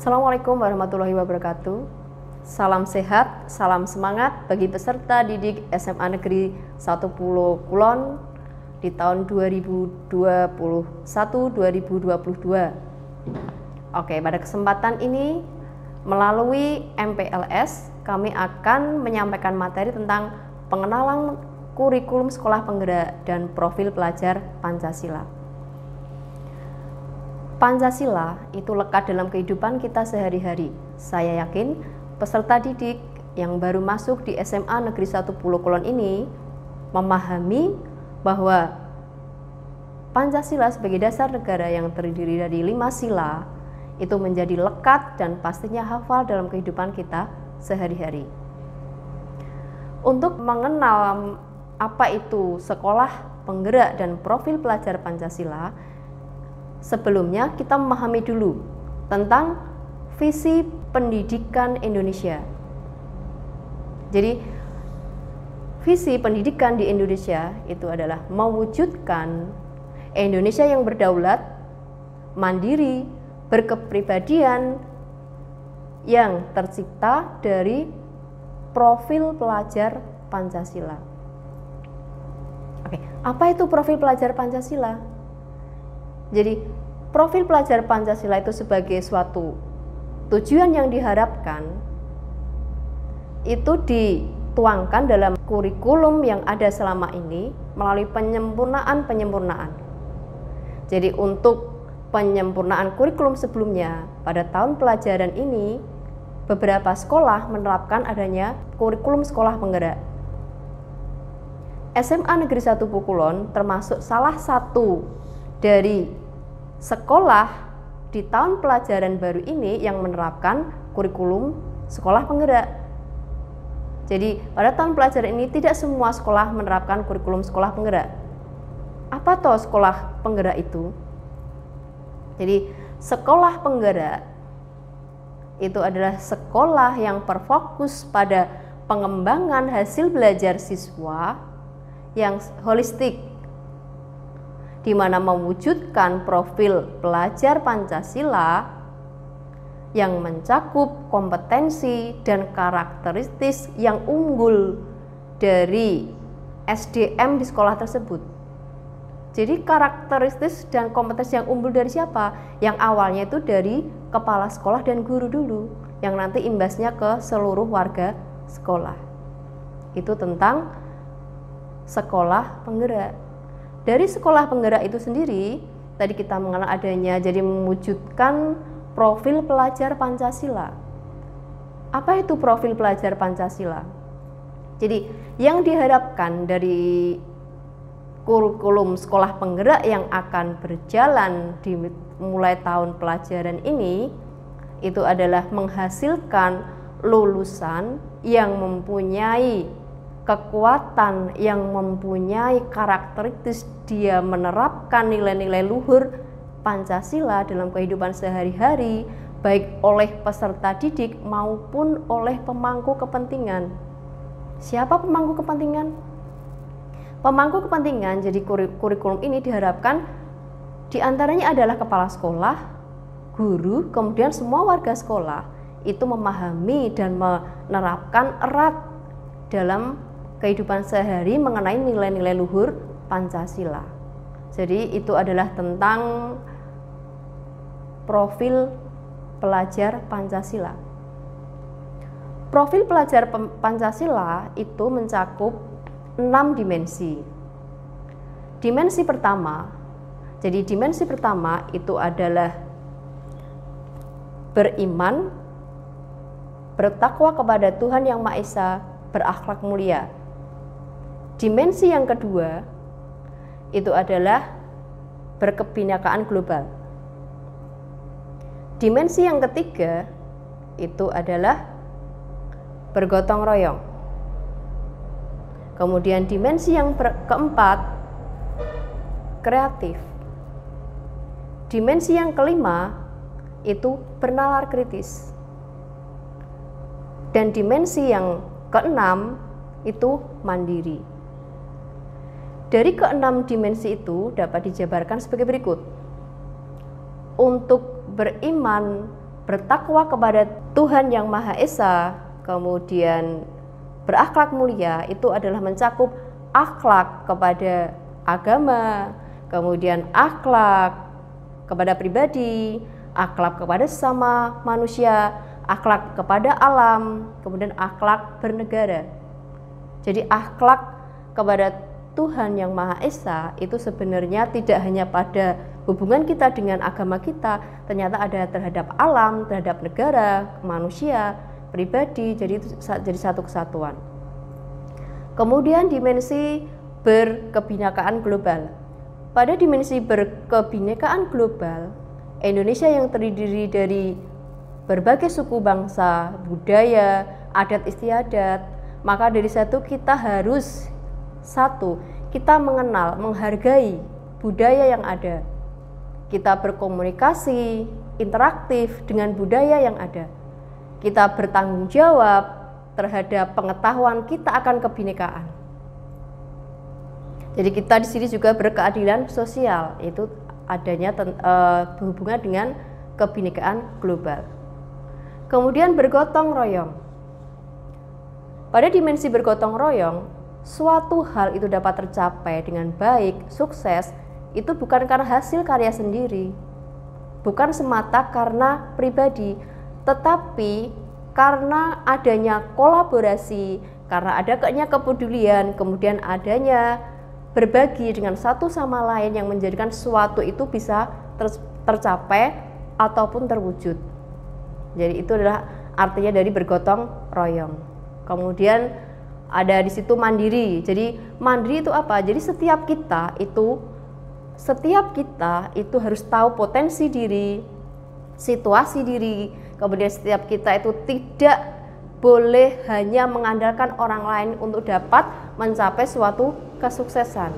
Assalamualaikum warahmatullahi wabarakatuh. Salam sehat, salam semangat bagi peserta didik SMA Negeri 1 Pulau Kulon di tahun 2021-2022. Oke, pada kesempatan ini melalui MPLS kami akan menyampaikan materi tentang pengenalan kurikulum sekolah penggerak dan profil pelajar Pancasila. Pancasila itu lekat dalam kehidupan kita sehari-hari. Saya yakin peserta didik yang baru masuk di SMA Negeri 1 Pulau Kulon ini memahami bahwa Pancasila sebagai dasar negara yang terdiri dari 5 sila itu menjadi lekat dan pastinya hafal dalam kehidupan kita sehari-hari. Untuk mengenal apa itu sekolah penggerak dan profil pelajar Pancasila, sebelumnya kita memahami dulu tentang visi pendidikan Indonesia. Jadi visi pendidikan di Indonesia itu adalah mewujudkan Indonesia yang berdaulat, mandiri, berkepribadian yang tercipta dari profil pelajar Pancasila. Oke, apa itu profil pelajar Pancasila? Jadi, profil pelajar Pancasila itu sebagai suatu tujuan yang diharapkan itu dituangkan dalam kurikulum yang ada selama ini melalui penyempurnaan. Jadi, untuk penyempurnaan kurikulum sebelumnya pada tahun pelajaran ini, beberapa sekolah menerapkan adanya kurikulum sekolah penggerak. SMA Negeri 1 Pulau Kulon termasuk salah satu dari sekolah di tahun pelajaran baru ini yang menerapkan kurikulum sekolah penggerak. Jadi pada tahun pelajaran ini tidak semua sekolah menerapkan kurikulum sekolah penggerak. Apa toh sekolah penggerak itu? Jadi sekolah penggerak itu adalah sekolah yang berfokus pada pengembangan hasil belajar siswa yang holistik, di mana mewujudkan profil pelajar Pancasila yang mencakup kompetensi dan karakteristik yang unggul dari SDM di sekolah tersebut. Jadi karakteristik dan kompetensi yang unggul dari siapa? Yang awalnya itu dari kepala sekolah dan guru dulu, yang nanti imbasnya ke seluruh warga sekolah. Itu tentang sekolah penggerak. Dari sekolah penggerak itu sendiri, tadi kita mengenal adanya jadi mewujudkan profil pelajar Pancasila. Apa itu profil pelajar Pancasila? Jadi yang diharapkan dari kurikulum sekolah penggerak yang akan berjalan di mulai tahun pelajaran ini, itu adalah menghasilkan lulusan yang mempunyai kekuatan, yang mempunyai karakteristik dia menerapkan nilai-nilai luhur Pancasila dalam kehidupan sehari-hari, baik oleh peserta didik maupun oleh pemangku kepentingan. Siapa pemangku kepentingan? Pemangku kepentingan, jadi kurikulum ini diharapkan diantaranya adalah kepala sekolah, guru, kemudian semua warga sekolah itu memahami dan menerapkan erat dalam kehidupan sehari mengenai nilai-nilai luhur Pancasila. Jadi itu adalah tentang profil pelajar Pancasila. Profil pelajar Pancasila itu mencakup 6 dimensi. Dimensi pertama, jadi dimensi pertama itu adalah beriman, bertakwa kepada Tuhan Yang Maha Esa, berakhlak mulia. Dimensi yang kedua itu adalah berkebinekaan global. Dimensi yang ketiga itu adalah bergotong royong. Kemudian dimensi yang keempat kreatif. Dimensi yang kelima itu bernalar kritis. Dan dimensi yang keenam itu mandiri. Dari keenam dimensi itu dapat dijabarkan sebagai berikut. Untuk beriman, bertakwa kepada Tuhan Yang Maha Esa, kemudian berakhlak mulia, itu adalah mencakup akhlak kepada agama, kemudian akhlak kepada pribadi, akhlak kepada sesama manusia, akhlak kepada alam, kemudian akhlak bernegara. Jadi akhlak kepada Tuhan Yang Maha Esa itu sebenarnya tidak hanya pada hubungan kita dengan agama kita, ternyata ada terhadap alam, terhadap negara, manusia, pribadi, jadi itu jadi satu kesatuan. Kemudian dimensi berkebinekaan global. Pada dimensi berkebinekaan global, Indonesia yang terdiri dari berbagai suku bangsa, budaya, adat istiadat, maka dari satu kita harus kita mengenal, menghargai budaya yang ada. Kita berkomunikasi, interaktif dengan budaya yang ada. Kita bertanggung jawab terhadap pengetahuan kita akan kebinekaan. Jadi kita di sini juga berkeadilan sosial, itu adanya berhubungan dengan kebinekaan global. Kemudian bergotong royong. Pada dimensi bergotong royong, suatu hal itu dapat tercapai dengan baik, sukses, itu bukan karena hasil karya sendiri, bukan semata karena pribadi, tetapi karena adanya kolaborasi, karena adanya kepedulian, kemudian adanya berbagi dengan satu sama lain yang menjadikan sesuatu itu bisa tercapai ataupun terwujud. Jadi itu adalah artinya dari bergotong royong. Kemudian ada di situ mandiri. Jadi mandiri itu apa? Jadi setiap kita itu harus tahu potensi diri, situasi diri. Kemudian setiap kita itu tidak boleh hanya mengandalkan orang lain untuk dapat mencapai suatu kesuksesan.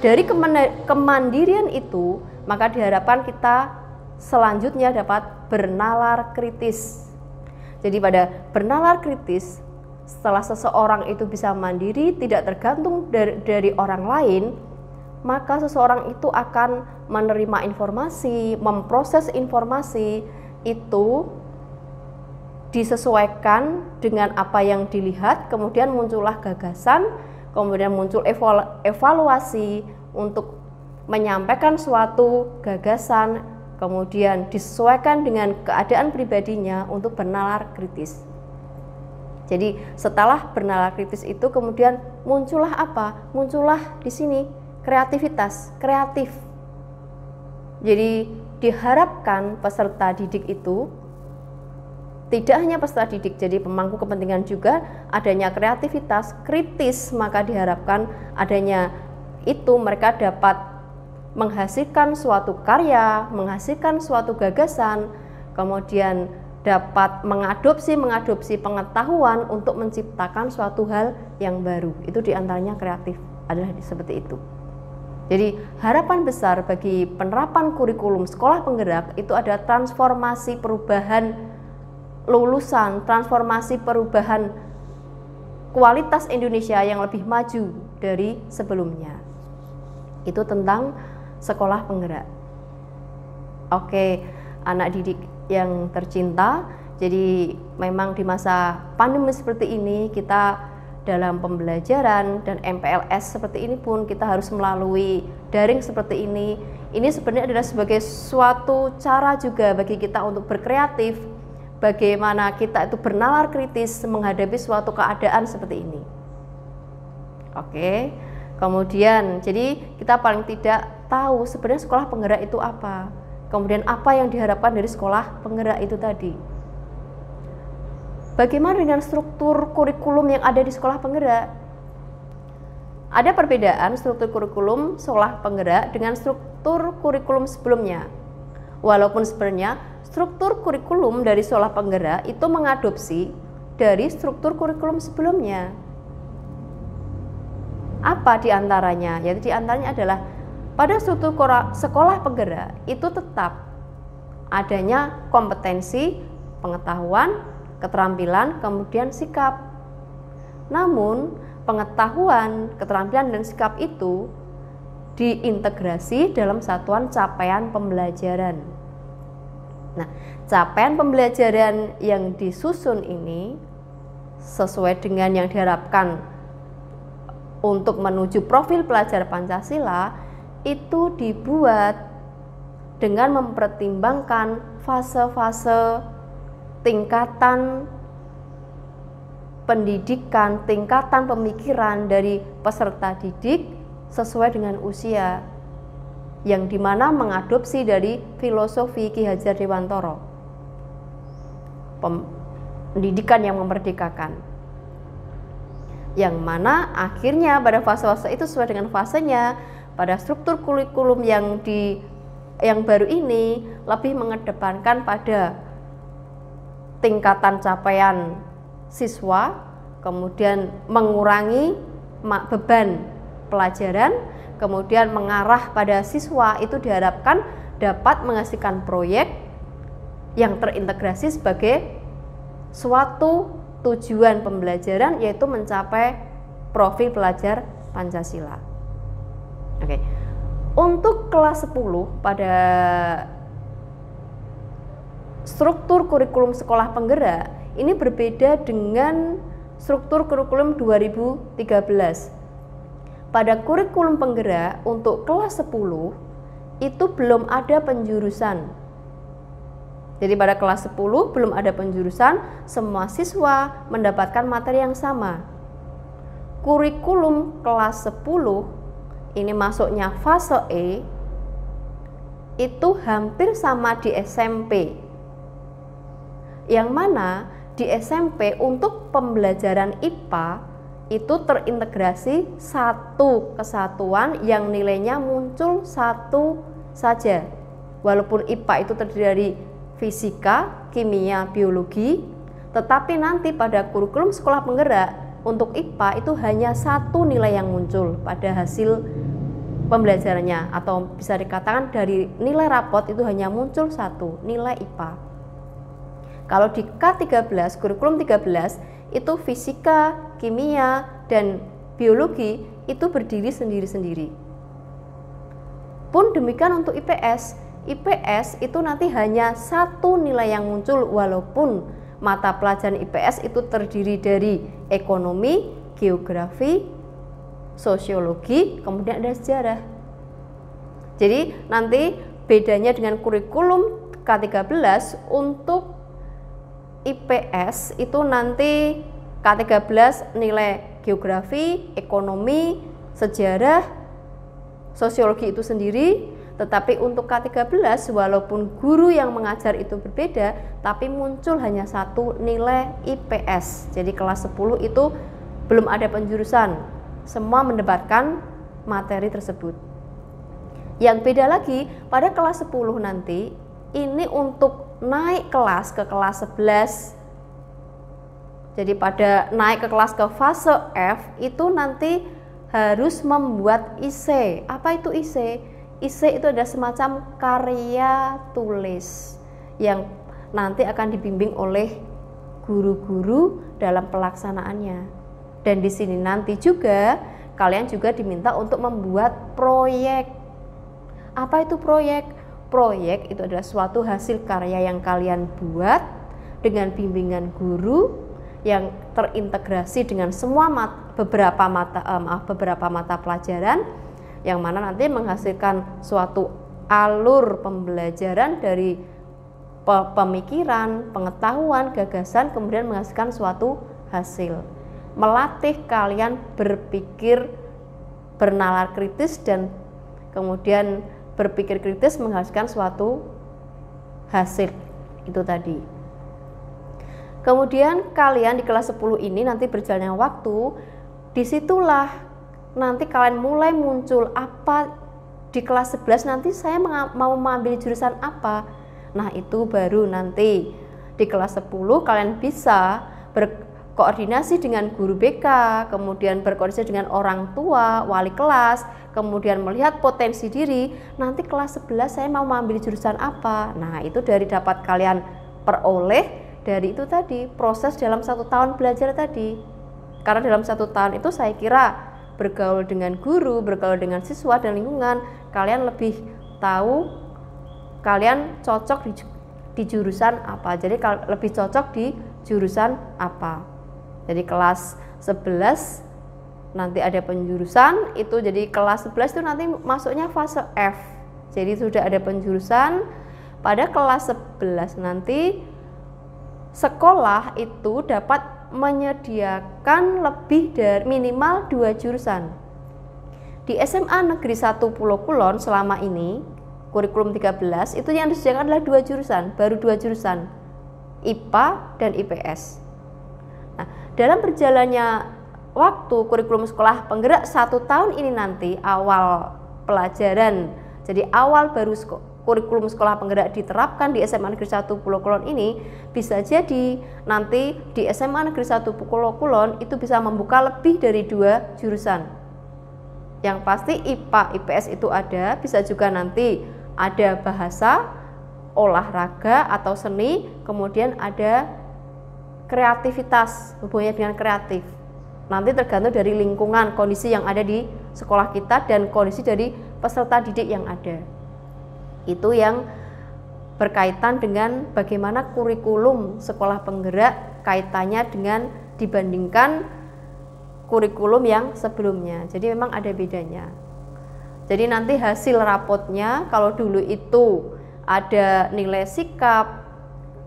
Dari kemandirian itu, maka diharapkan kita selanjutnya dapat bernalar kritis. Jadi pada bernalar kritis, setelah seseorang itu bisa mandiri, tidak tergantung dari orang lain, maka seseorang itu akan menerima informasi, memproses informasi, itu disesuaikan dengan apa yang dilihat, kemudian muncullah gagasan, kemudian muncul evaluasi untuk menyampaikan suatu gagasan, kemudian disesuaikan dengan keadaan pribadinya untuk bernalar kritis. Jadi setelah bernalar kritis itu kemudian muncullah apa? Muncullah di sini kreativitas, kreatif. Jadi diharapkan peserta didik itu tidak hanya peserta didik, jadi pemangku kepentingan juga adanya kreativitas, kritis, maka diharapkan adanya itu mereka dapat menghasilkan suatu karya, menghasilkan suatu gagasan, kemudian dapat mengadopsi pengetahuan untuk menciptakan suatu hal yang baru. Itu diantaranya kreatif, adalah seperti itu. Jadi harapan besar bagi penerapan kurikulum sekolah penggerak itu ada transformasi perubahan lulusan, transformasi perubahan kualitas Indonesia yang lebih maju dari sebelumnya. Itu tentang sekolah penggerak. Oke, anak didik yang tercinta, jadi memang di masa pandemi seperti ini kita dalam pembelajaran dan MPLS seperti ini pun kita harus melalui daring seperti ini. Ini sebenarnya adalah sebagai suatu cara juga bagi kita untuk berkreatif, bagaimana kita itu bernalar kritis menghadapi suatu keadaan seperti ini. Oke, kemudian jadi kita paling tidak tahu sebenarnya sekolah penggerak itu apa, kemudian apa yang diharapkan dari sekolah penggerak itu tadi. Bagaimana dengan struktur kurikulum yang ada di sekolah penggerak? Ada perbedaan struktur kurikulum sekolah penggerak dengan struktur kurikulum sebelumnya. Walaupun sebenarnya struktur kurikulum dari sekolah penggerak itu mengadopsi dari struktur kurikulum sebelumnya. Apa diantaranya? Yaitu diantaranya adalah pada struktur sekolah penggerak itu tetap adanya kompetensi, pengetahuan, keterampilan, kemudian sikap. Namun pengetahuan, keterampilan, dan sikap itu diintegrasi dalam satuan capaian pembelajaran. Nah, capaian pembelajaran yang disusun ini sesuai dengan yang diharapkan untuk menuju profil pelajar Pancasila itu dibuat dengan mempertimbangkan fase-fase tingkatan pendidikan, tingkatan pemikiran dari peserta didik sesuai dengan usia, yang dimana mengadopsi dari filosofi Ki Hajar Dewantara, pendidikan yang memerdekakan, yang mana akhirnya pada fase-fase itu sesuai dengan fasenya. Pada struktur kurikulum yang baru ini lebih mengedepankan pada tingkatan capaian siswa, kemudian mengurangi beban pelajaran, kemudian mengarah pada siswa itu diharapkan dapat menghasilkan proyek yang terintegrasi sebagai suatu tujuan pembelajaran, yaitu mencapai profil pelajar Pancasila. Oke. Untuk kelas 10 pada struktur kurikulum sekolah penggerak ini berbeda dengan struktur kurikulum 2013. Pada kurikulum penggerak untuk kelas 10 itu belum ada penjurusan. Jadi pada kelas 10 belum ada penjurusan, semua siswa mendapatkan materi yang sama. Kurikulum kelas 10 ini masuknya fase E itu hampir sama di SMP. Yang mana di SMP untuk pembelajaran IPA itu terintegrasi satu kesatuan yang nilainya muncul satu saja. Walaupun IPA itu terdiri dari fisika, kimia, biologi, tetapi nanti pada kurikulum sekolah penggerak untuk IPA itu hanya satu nilai yang muncul pada hasil pembelajarannya, atau bisa dikatakan dari nilai rapot itu hanya muncul satu nilai IPA. Kalau di K13, kurikulum 13 itu fisika, kimia, dan biologi itu berdiri sendiri-sendiri. Pun demikian untuk IPS. IPS itu nanti hanya satu nilai yang muncul, walaupun mata pelajaran IPS itu terdiri dari ekonomi, geografi, sosiologi, kemudian ada sejarah. Jadi nanti bedanya dengan kurikulum K13 untuk IPS itu nanti K13 nilai geografi, ekonomi, sejarah, sosiologi itu sendiri. Tetapi untuk K13 walaupun guru yang mengajar itu berbeda, tapi muncul hanya satu nilai IPS. Jadi kelas 10 itu belum ada penjurusan, semua mendapatkan materi tersebut. Yang beda lagi pada kelas 10 nanti, ini untuk naik kelas ke kelas 11. Jadi pada naik ke kelas ke fase F itu nanti harus membuat IC. Apa itu IC? IC itu ada semacam karya tulis yang nanti akan dibimbing oleh guru-guru dalam pelaksanaannya. Dan di sini nanti juga kalian juga diminta untuk membuat proyek. Apa itu proyek? Proyek itu adalah suatu hasil karya yang kalian buat dengan bimbingan guru yang terintegrasi dengan semua beberapa mata pelajaran, yang mana nanti menghasilkan suatu alur pembelajaran dari pemikiran, pengetahuan, gagasan, kemudian menghasilkan suatu hasil. Melatih kalian berpikir bernalar kritis dan kemudian berpikir kritis menghasilkan suatu hasil itu tadi. Kemudian kalian di kelas 10 ini nanti berjalannya waktu, disitulah nanti kalian mulai muncul apa di kelas 11 nanti saya mau mengambil jurusan apa. Nah itu baru nanti di kelas 10 kalian bisa berkoordinasi dengan guru BK, kemudian berkoordinasi dengan orang tua, wali kelas, kemudian melihat potensi diri, nanti kelas 11 saya mau mengambil jurusan apa. Nah itu dari dapat kalian peroleh dari itu tadi, proses dalam 1 tahun belajar tadi. Karena dalam 1 tahun itu saya kira bergaul dengan guru, bergaul dengan siswa dan lingkungan, kalian lebih tahu kalian cocok di di jurusan apa. Jadi kalau lebih cocok di jurusan apa. Jadi kelas 11 nanti ada penjurusan itu, jadi kelas 11 itu nanti masuknya fase F. Jadi sudah ada penjurusan. Pada kelas 11 nanti sekolah itu dapat menyediakan lebih dari minimal 2 jurusan. Di SMA Negeri 1 Pulau Kulon selama ini kurikulum 13 itu yang disediakan adalah 2 jurusan, baru 2 jurusan, IPA dan IPS. Nah, dalam berjalannya waktu kurikulum sekolah penggerak 1 tahun ini nanti awal pelajaran, jadi awal baru kurikulum sekolah penggerak diterapkan di SMA Negeri 1 Pulau Kulon ini, bisa jadi nanti di SMA Negeri 1 Pulau Kulon itu bisa membuka lebih dari 2 jurusan. Yang pasti IPA, IPS itu ada, bisa juga nanti ada bahasa, olahraga atau seni, kemudian ada kreativitas, hubungannya dengan kreatif. Nanti tergantung dari lingkungan, kondisi yang ada di sekolah kita dan kondisi dari peserta didik yang ada. Itu yang berkaitan dengan bagaimana kurikulum sekolah penggerak kaitannya dengan dibandingkan kurikulum yang sebelumnya. Jadi memang ada bedanya. Jadi nanti hasil rapotnya kalau dulu itu ada nilai sikap,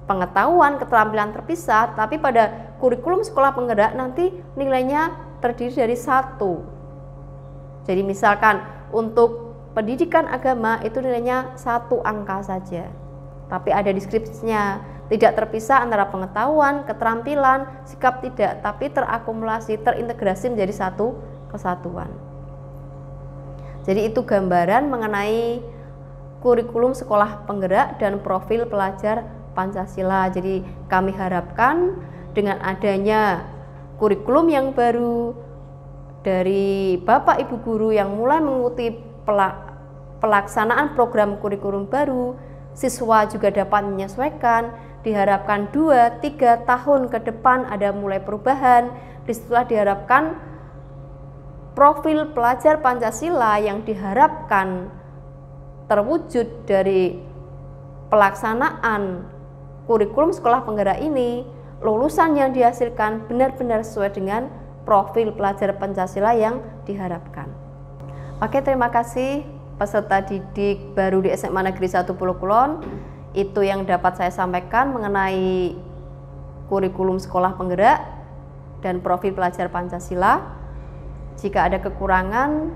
pengetahuan, keterampilan terpisah, tapi pada kurikulum sekolah penggerak nanti nilainya terdiri dari 1. Jadi misalkan untuk pendidikan agama itu nilainya 1 angka saja, tapi ada deskripsinya, tidak terpisah antara pengetahuan, keterampilan, sikap tidak, tapi terakumulasi, terintegrasi menjadi 1 kesatuan. Jadi itu gambaran mengenai kurikulum sekolah penggerak dan profil pelajar Pancasila. Jadi kami harapkan dengan adanya kurikulum yang baru dari Bapak Ibu guru yang mulai mengikuti pelaksanaan program kurikulum baru, siswa juga dapat menyesuaikan. Diharapkan 2-3 tahun ke depan ada mulai perubahan. Disitulah diharapkan profil pelajar Pancasila yang diharapkan terwujud dari pelaksanaan kurikulum sekolah penggerak ini, lulusan yang dihasilkan benar-benar sesuai dengan profil pelajar Pancasila yang diharapkan. Oke, terima kasih peserta didik baru di SMA Negeri 1 Pulau Kulon. Itu yang dapat saya sampaikan mengenai kurikulum sekolah penggerak dan profil pelajar Pancasila. Jika ada kekurangan,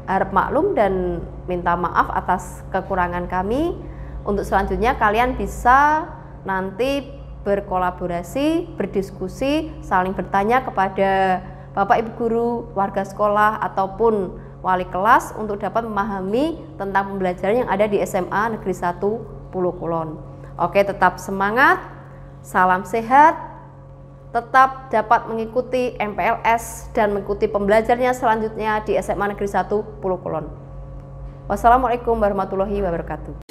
harap maklum dan minta maaf atas kekurangan kami. Untuk selanjutnya kalian bisa nanti berkolaborasi, berdiskusi, saling bertanya kepada Bapak Ibu guru, warga sekolah ataupun wali kelas untuk dapat memahami tentang pembelajaran yang ada di SMA Negeri 1 Pulau Kulon. Oke, tetap semangat, salam sehat, tetap dapat mengikuti MPLS dan mengikuti pembelajarannya selanjutnya di SMA Negeri 1 Pulau Kulon. Wassalamualaikum warahmatullahi wabarakatuh.